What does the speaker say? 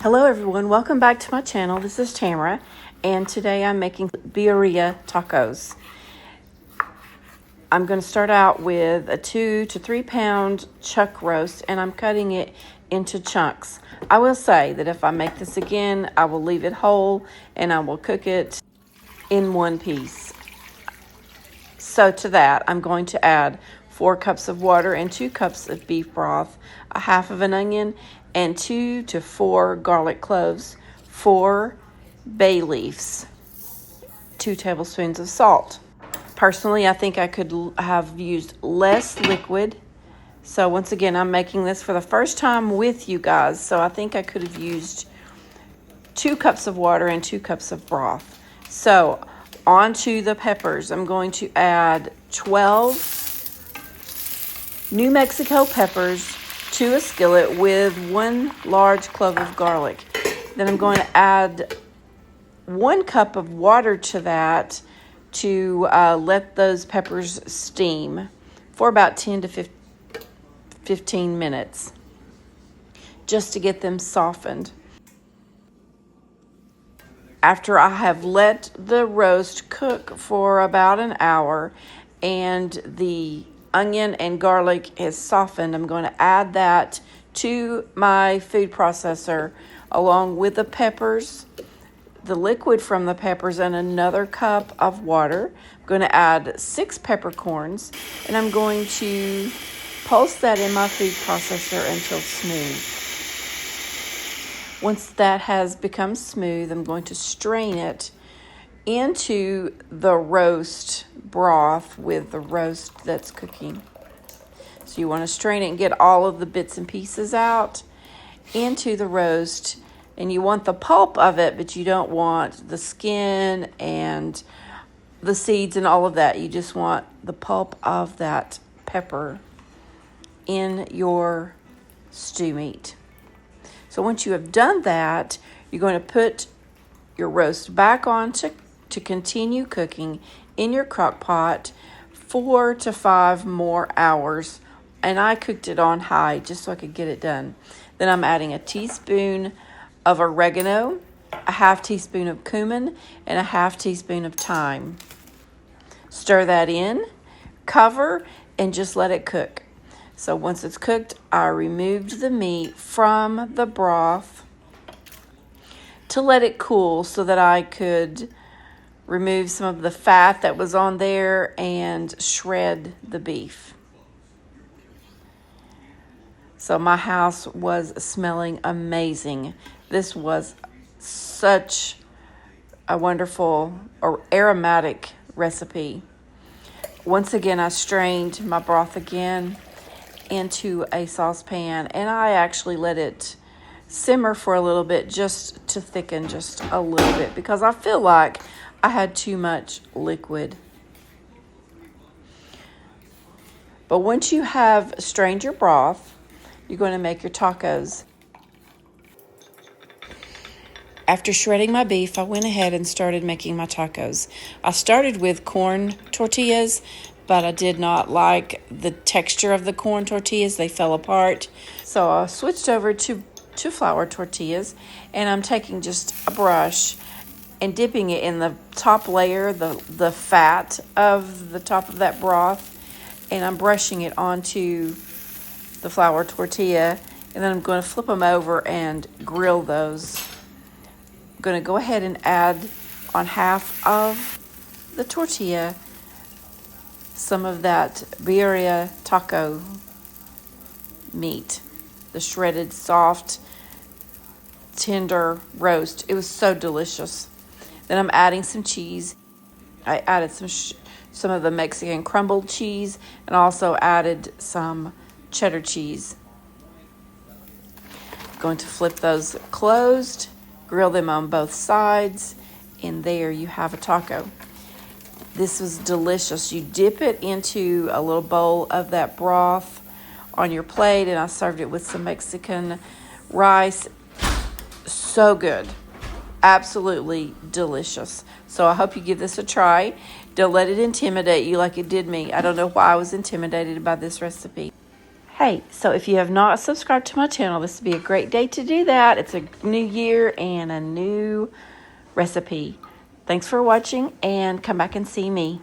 Hello everyone, welcome back to my channel. This is Tamara, and today I'm making birria tacos. I'm going to start out with a 2 to 3 pound chuck roast, and I'm cutting it into chunks. I will say that if I make this again, I will leave it whole and I will cook it in one piece. So to that, I'm going to add 4 cups of water and 2 cups of beef broth, a half of an onion, and 2 to 4 garlic cloves, 4 bay leaves, 2 tablespoons of salt. Personally, I think I could have used less liquid. So once again, I'm making this for the first time with you guys. So I think I could have used 2 cups of water and 2 cups of broth. So onto the peppers, I'm going to add 12 New Mexico peppers to a skillet with 1 large clove of garlic. Then I'm going to add 1 cup of water to that to let those peppers steam for about 10 to 15 minutes, just to get them softened. After I have let the roast cook for about an hour and the onion and garlic is softened, I'm going to add that to my food processor along with the peppers, the liquid from the peppers, and another cup of water. I'm going to add 6 peppercorns, and I'm going to pulse that in my food processor until smooth. Once that has become smooth, I'm going to strain it into the roast broth with the roast that's cooking. So you want to strain it and get all of the bits and pieces out into the roast, and you want the pulp of it, but you don't want the skin and the seeds and all of that. You just want the pulp of that pepper in your stew meat. So once you have done that, you're going to put your roast back on to continue cooking in your crock pot 4 to 5 more hours. And I cooked it on high just so I could get it done. Then I'm adding a teaspoon of oregano, a half teaspoon of cumin, and a half teaspoon of thyme. Stir that in, cover, and just let it cook. So once it's cooked, I removed the meat from the broth to let it cool so that I could remove some of the fat that was on there and shred the beef. So my house was smelling amazing. This was such a wonderful or aromatic recipe. Once again, I strained my broth again into a saucepan, and I actually let it simmer for a little bit just to thicken just a little bit because I feel like I had too much liquid. But once you have strained your broth, you're going to make your tacos. After shredding my beef, I went ahead and started making my tacos. I started with corn tortillas, but I did not like the texture of the corn tortillas. They fell apart. So I switched over to flour tortillas, and I'm taking just a brush and dipping it in the top layer, the fat of the top of that broth, and I'm brushing it onto the flour tortilla, and then I'm going to flip them over and grill those. I'm going to go ahead and add on half of the tortilla some of that birria taco meat, the shredded, soft, tender roast. It was so delicious. Then I'm adding some cheese. I added some of the Mexican crumbled cheese, and also added some cheddar cheese. I'm going to flip those closed, grill them on both sides, and there you have a taco. This was delicious. You dip it into a little bowl of that broth on your plate, and I served it with some Mexican rice. So good. Absolutely delicious. So I hope you give this a try. Don't let it intimidate you like it did me. I don't know why I was intimidated by this recipe. Hey, so if you have not subscribed to my channel, this would be a great day to do that. It's a new year and a new recipe. Thanks for watching, and come back and see me.